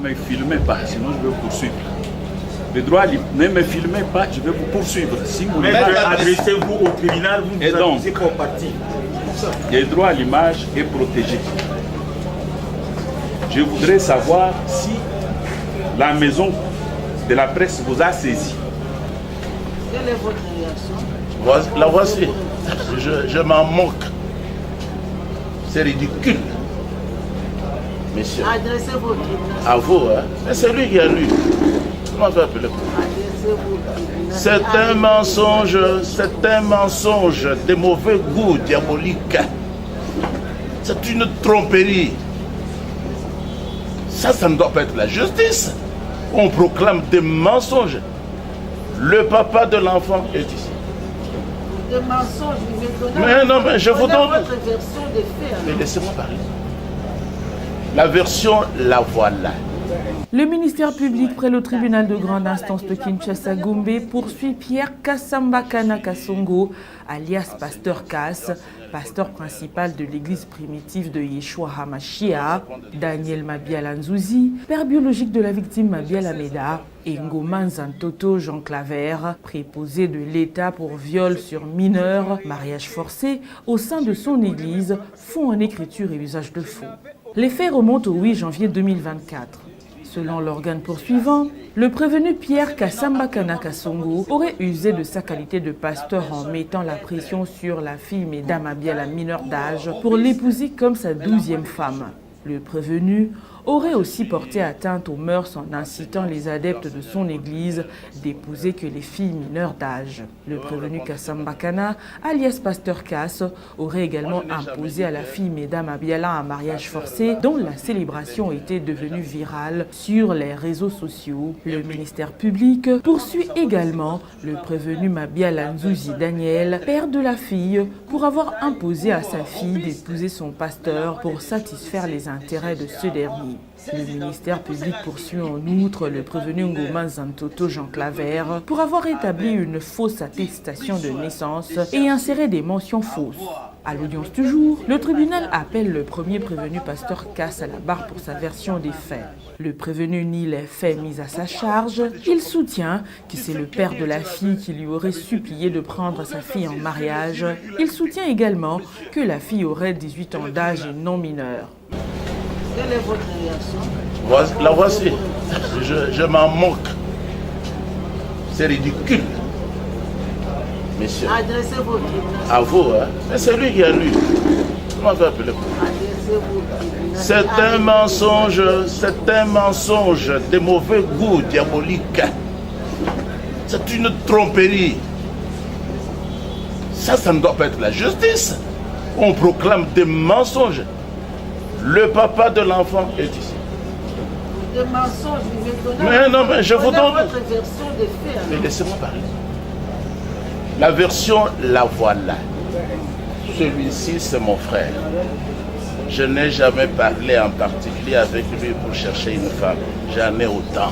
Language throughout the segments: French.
me filmez pas, sinon je vais vous poursuivre. Le droit, ne me filmez pas, je vais vous poursuivre. Si vous adressez-vous au tribunal, vous et nous donc, accusez comme parti. le droit à l'image est protégé. Je voudrais savoir si la maison de la presse vous a saisi. Quelle est votre réaction? La voici. Je m'en moque. C'est ridicule. Monsieur. Adressez-vous au tribunal. À vous, hein. Mais c'est lui qui a lu. Comment vous appelez? Adressez-vous au tribunal. C'est un mensonge de mauvais goût diabolique. C'est une tromperie. Ça ne doit pas être la justice. On proclame des mensonges. Le papa de l'enfant est ici. Des mensonges, mais non, mais je vous donne votre version des faits. Mais laissez-moi parler. La version, la voilà. Le ministère public près le tribunal de grande instance de Kinshasa-Gombe poursuit Pierre Kassambakana Kasongo, alias Pasteur Kass, pasteur principal de l'église primitive de Yeshua HaMashiach, Daniel Mabiala Nzouzi, père biologique de la victime Mabiala Meda, et Ngoma Nzantoto Jean Claver, préposé de l'État pour viol sur mineurs, mariage forcé, au sein de son église, font en écriture et usage de faux. Les faits remontent au 8 janvier 2024. Selon l'organe poursuivant, le prévenu Pierre Kassambakana Kasongo aurait usé de sa qualité de pasteur en mettant la pression sur la fille Meda Mabiala mineure d'âge pour l'épouser comme sa 12e femme. Le prévenu aurait aussi porté atteinte aux mœurs en incitant les adeptes de son église d'épouser que les filles mineures d'âge. Le prévenu Kassambakana, alias Pasteur Kass, aurait également imposé à la fille Meda Mabiala un mariage forcé dont la célébration était devenue virale sur les réseaux sociaux. Le ministère public poursuit également le prévenu Mabiala Nzouzi Daniel, père de la fille, pour avoir imposé à sa fille d'épouser son pasteur pour satisfaire les intérêts de ce dernier. Le ministère public poursuit en outre le prévenu Ngoma Nzantoto Jean Claver pour avoir établi une fausse attestation de naissance et inséré des mentions fausses. À l'audience du jour, le tribunal appelle le premier prévenu Pasteur Kass à la barre pour sa version des faits. Le prévenu nie les faits mis à sa charge. Il soutient que c'est le père de la fille qui lui aurait supplié de prendre sa fille en mariage. Il soutient également que la fille aurait 18 ans d'âge et non mineure. Quelle est votre réaction? La voici. Je m'en moque. C'est ridicule. Monsieur. Adressez-vous au tribunal. À vous, hein. Mais c'est lui qui a lu. Comment vous appelez? Adressez-vous au tribunal. C'est un mensonge de mauvais goût diabolique. C'est une tromperie. Ça ne doit pas être la justice. On proclame des mensonges. Le papa de l'enfant est ici. Des mensonges, mais non, mais je vous donne votre version des faits. Mais laissez-moi parler. La version, la voilà. Celui-ci, c'est mon frère. Je n'ai jamais parlé en particulier avec lui pour chercher une femme. J'en ai autant.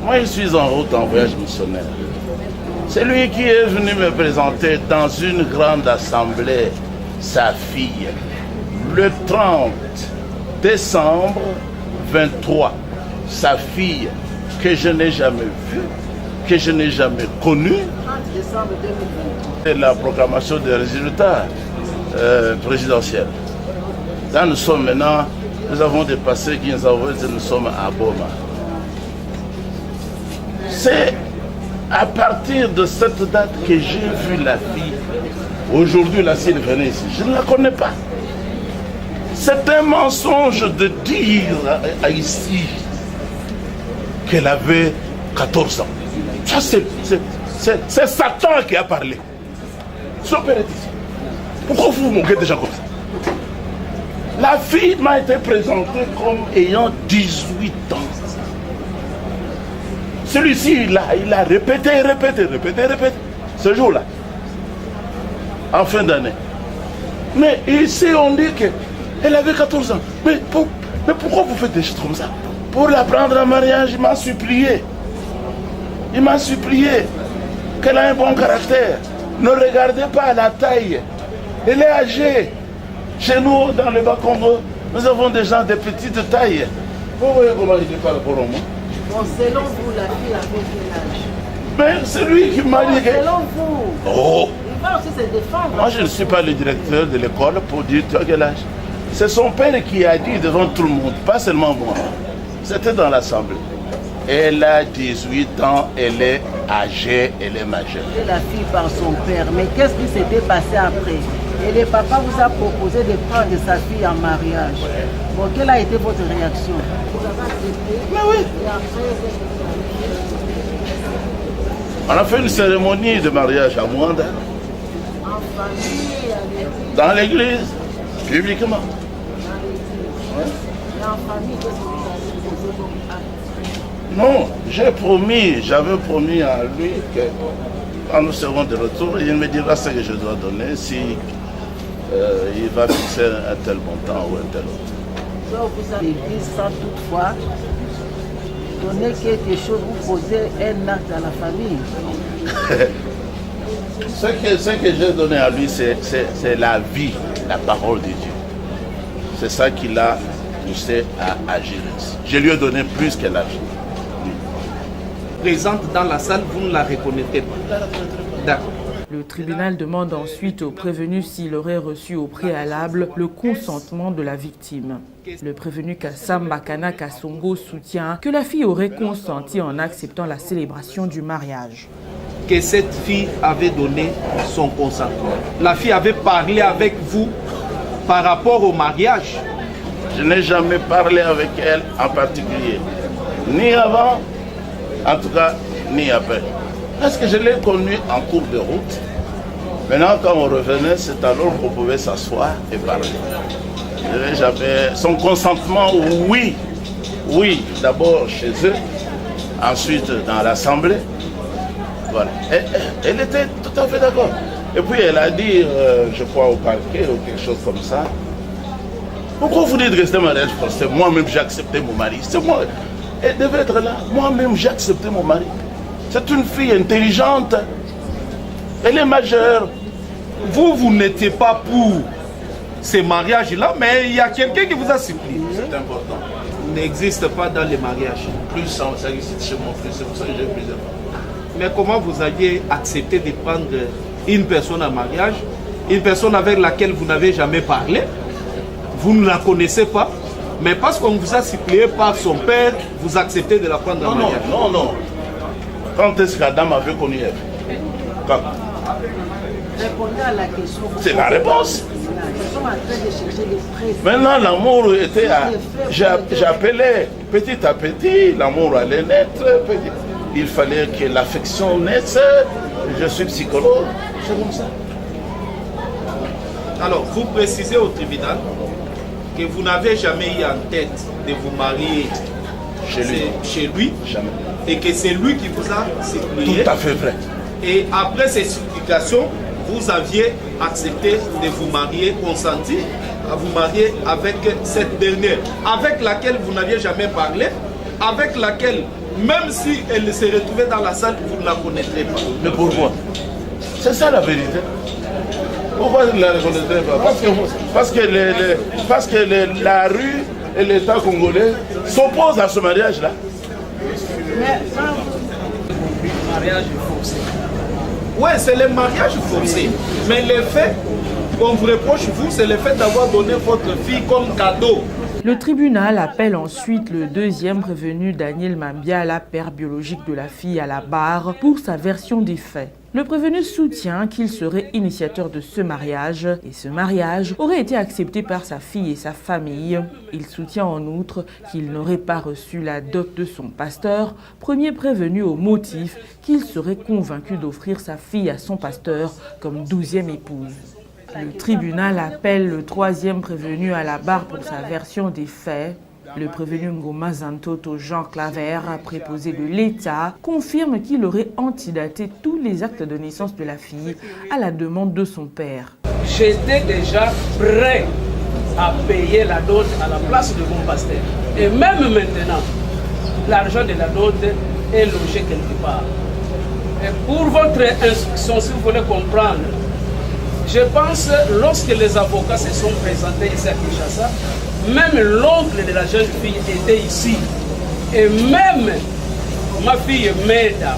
Moi, je suis en route en voyage missionnaire. C'est lui qui est venu me présenter dans une grande assemblée sa fille. Le 30 décembre 23, sa fille que je n'ai jamais vue, que je n'ai jamais connue, 30 décembre 2023. et la proclamation des résultats présidentiels. Là, nous sommes maintenant, nous avons dépassé Ginzaouez et nous sommes à Boma. C'est à partir de cette date que j'ai vu la fille. Aujourd'hui, là, si elle venait ici, je ne la connais pas. C'est un mensonge de dire ici qu'elle avait 14 ans. Ça, c'est Satan qui a parlé. Son père est ici. Pourquoi vous moquez des gens comme ça? La fille m'a été présentée comme ayant 18 ans. Celui-ci, il a répété, ce jour-là, en fin d'année. Mais ici, on dit qu'elle avait 14 ans. Mais pourquoi vous faites des choses comme ça? Pour la prendre en mariage, il m'a supplié. Il m'a supplié qu'elle a un bon caractère. Ne regardez pas la taille. Elle est âgée. Chez nous, dans le Bas-Congo, nous avons des gens de petite taille. Vous voyez comment il parle pour moi? Bon, selon vous, la fille avait quel âge? Mais c'est lui qui m'a dit que... Selon vous, Oh! il va aussi se défendre. Moi, je ne suis pas le directeur de l'école pour dire tu as quel âge. C'est son père qui a dit devant tout le monde, pas seulement moi. C'était dans l'assemblée. Elle a 18 ans, elle est âgée, elle est majeure. La fille par son père, mais qu'est-ce qui s'était passé après? Et le papa vous a proposé de prendre sa fille en mariage. Bon, quelle a été votre réaction? Vous avez accepté? Mais oui. Et après, On a fait une cérémonie de mariage à Mwanda, en famille, avec... dans l'église, publiquement. Et en famille, qu'est-ce que vous avez posé comme acte? Non, j'avais promis à lui que quand nous serons de retour, il me dira ce que je dois donner, si il va fixer un tel montant ou un tel autre. Donc vous avez dit sans toutefois donner quelque chose, vous posez un acte à la famille. Ce que j'ai donné à lui, c'est la vie, la parole de Dieu. C'est ça qui l'a poussé à agir ainsi. Je lui ai donné plus qu'elle a agi. Présente dans la salle, vous ne la reconnaissez pas. D'accord. Le tribunal demande ensuite au prévenu s'il aurait reçu au préalable le consentement de la victime. Le prévenu Kassamba Kana Kasongo soutient que la fille aurait consenti en acceptant la célébration du mariage. Que cette fille avait donné son consentement. La fille avait parlé avec vous par rapport au mariage. Je n'ai jamais parlé avec elle en particulier, ni avant, en tout cas, ni après. Parce que je l'ai connue en cours de route. Maintenant, quand on revenait, c'est alors qu'on pouvait s'asseoir et parler. Je n'ai jamais... Son consentement, oui. Oui, d'abord chez eux, ensuite dans l'assemblée. Voilà. Elle était tout à fait d'accord. Et puis elle a dit, je crois au parquet ou quelque chose comme ça. Pourquoi vous dites rester mariage forcé? Moi-même j'ai accepté mon mari. C'est moi. Elle devait être là. Moi-même j'ai accepté mon mari. C'est une fille intelligente. Elle est majeure. Vous n'étiez pas pour ces mariages-là, mais il y a quelqu'un qui vous a supplié. C'est important. N'existe pas dans les mariages. Plus ça existe chez mon fils, c'est pour ça que j'ai plusieurs fois. Mais comment vous aviez accepté de prendre une personne en mariage, une personne avec laquelle vous n'avez jamais parlé, vous ne la connaissez pas, mais parce qu'on vous a supplié par son père, vous acceptez de la prendre en mariage? Non. Quand est-ce qu'Adam avait connu Ève? Quand? Répondez à la question. C'est la réponse. Nous sommes en train de chercher les preuves. Maintenant, l'amour était à... J'appelais petit à petit, l'amour allait naître. Il fallait que l'affection naisse. Je suis psychologue. C'est comme ça. Alors, vous précisez au tribunal que vous n'avez jamais eu en tête de vous marier chez lui. Jamais. Et que c'est lui qui vous a supplié. Tout à fait vrai. Et après ces supplications, vous aviez accepté de vous marier, consenti à vous marier avec cette dernière, avec laquelle vous n'aviez jamais parlé, avec laquelle, même si elle se retrouvait dans la salle, vous ne la connaîtrez pas. Mais pourquoi? C'est ça la vérité. Pourquoi vous ne la reconnaîtrez pas? Parce que la rue et l'État congolais s'opposent à ce mariage-là. Mais Mariage forcé. Oui, c'est le mariage forcé. Mais le fait qu'on vous reproche, vous, c'est le fait d'avoir donné votre fille comme cadeau. Le tribunal appelle ensuite le deuxième prévenu Daniel Mambiala, père biologique de la fille, à la barre pour sa version des faits. Le prévenu soutient qu'il serait initiateur de ce mariage et ce mariage aurait été accepté par sa fille et sa famille. Il soutient en outre qu'il n'aurait pas reçu la dot de son pasteur, premier prévenu au motif qu'il serait convaincu d'offrir sa fille à son pasteur comme 12e épouse. Le tribunal appelle le troisième prévenu à la barre pour sa version des faits. Le prévenu Ngoma Zantoto Jean Claver, préposé de l'État, confirme qu'il aurait antidaté tous les actes de naissance de la fille à la demande de son père. J'étais déjà prêt à payer la dot à la place de mon pasteur. Et même maintenant, l'argent de la dot est logé quelque part. Et pour votre instruction, si vous voulez comprendre, je pense lorsque les avocats se sont présentés ici à Kinshasa, Même l'oncle de la jeune fille était ici. Et même ma fille Meda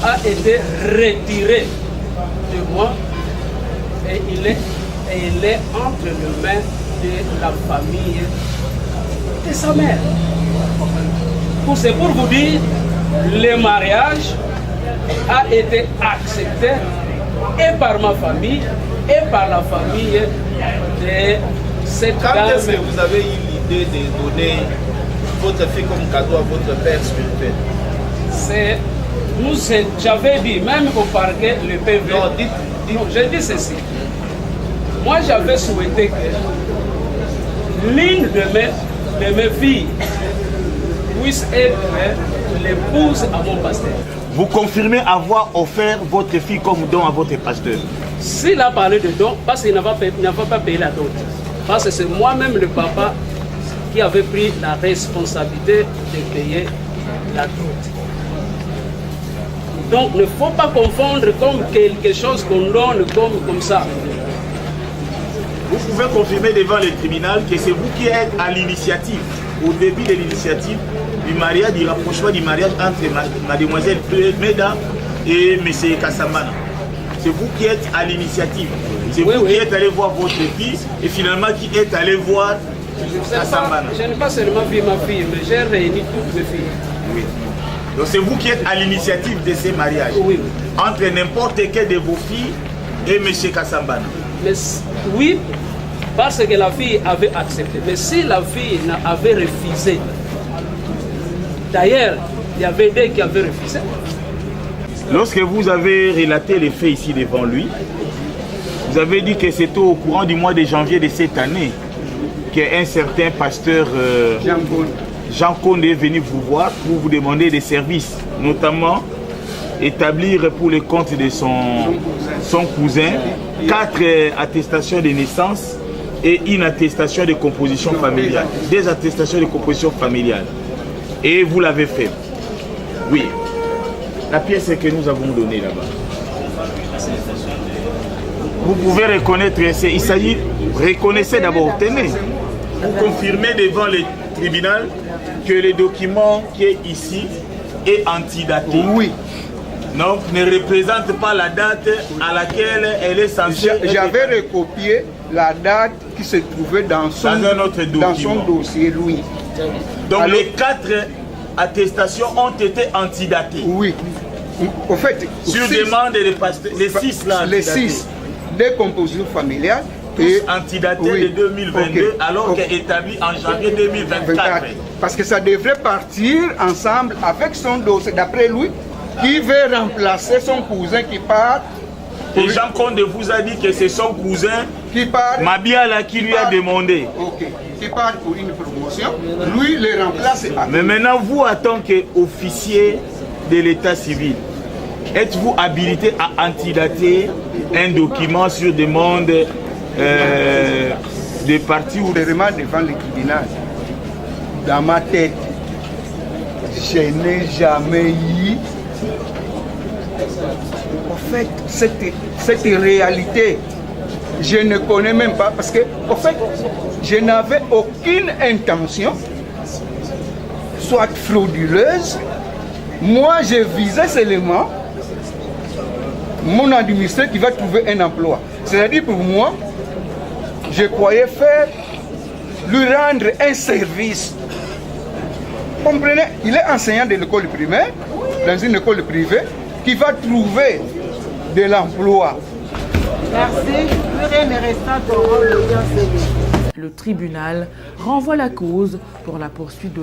a été retirée de moi et il est entre les mains de la famille de sa mère. C'est pour vous dire, le mariage a été accepté et par ma famille et par la famille de cette dame. Quand est-ce que vous avez eu l'idée de donner votre fille comme cadeau à votre père spirituel? J'avais dit, même au parquet, le PV. Non, j'ai dit ceci. Moi, j'avais souhaité que l'une de mes filles puisse être l'épouse à mon pasteur. Vous confirmez avoir offert votre fille comme don à votre pasteur? S'il a parlé de don, parce qu'il n'a pas payé la dot. Parce que c'est moi-même le papa qui avait pris la responsabilité de payer la dot. Donc, il ne faut pas confondre comme quelque chose qu'on donne comme ça. Vous pouvez confirmer devant le tribunal que c'est vous qui êtes à l'initiative, au début de l'initiative du mariage, du rapprochement du mariage entre mademoiselle Meda et M. Kassambana. C'est vous qui êtes à l'initiative. C'est vous qui êtes allé voir votre fille et finalement qui êtes allé voir Kassambana. Je n'ai pas seulement vu ma fille, mais j'ai réuni toutes mes filles. Oui. Donc c'est vous qui êtes à l'initiative de ces mariages. Oui. Entre n'importe quel de vos filles et M. Kassambana. Mais, oui, parce que la fille avait accepté. Mais si la fille avait refusé, d'ailleurs, il y avait des qui avaient refusé. Lorsque vous avez relaté les faits ici devant lui, vous avez dit que c'était au courant du mois de janvier de cette année qu'un certain pasteur Jean Conde est venu vous voir pour vous demander des services, notamment établir pour le compte de son cousin 4 attestations de naissance et une attestation de composition familiale. Des attestations de composition familiale. Et vous l'avez fait. Oui. La pièce que nous avons donnée là-bas. Vous pouvez reconnaître, il s'agit, reconnaissez d'abord, tenez. Vous confirmez devant le tribunal que le document qui est ici est antidaté. Oui. Donc ne représente pas la date à laquelle elle est censée. J'avais recopié la date qui se trouvait dans son dossier, oui. Donc alors, les 4 attestations ont été antidatées. Oui. Au fait, sur demande des pasteurs, les 6 là. Les 6 des compositions familiales. Et antidaté de 2022 alors qu'elle est établie en janvier 2024. Parce que ça devrait partir ensemble avec son dossier, d'après lui, qui veut remplacer son cousin qui part. Et Jean Conde vous a dit que c'est son cousin qui part, Mabiala qui lui a demandé. Ok, qui part pour une promotion, lui le remplace. Mais maintenant, vous, en tant qu'officier de l'état civil, êtes-vous habilité à antidater un document sur demande des partis ou vraiment devant le tribunal? Dans ma tête, je n'ai jamais eu en fait cette réalité. Je ne connais même pas parce que en fait je n'avais aucune intention soit frauduleuse. Moi je visais seulement mon administrateur qui va trouver un emploi. C'est-à-dire pour moi, je croyais faire lui rendre un service. Comprenez, il est enseignant de l'école primaire, dans une école privée, qui va trouver de l'emploi. Merci. Plus rien ne restant pour l'audience. Le tribunal renvoie la cause pour la poursuite de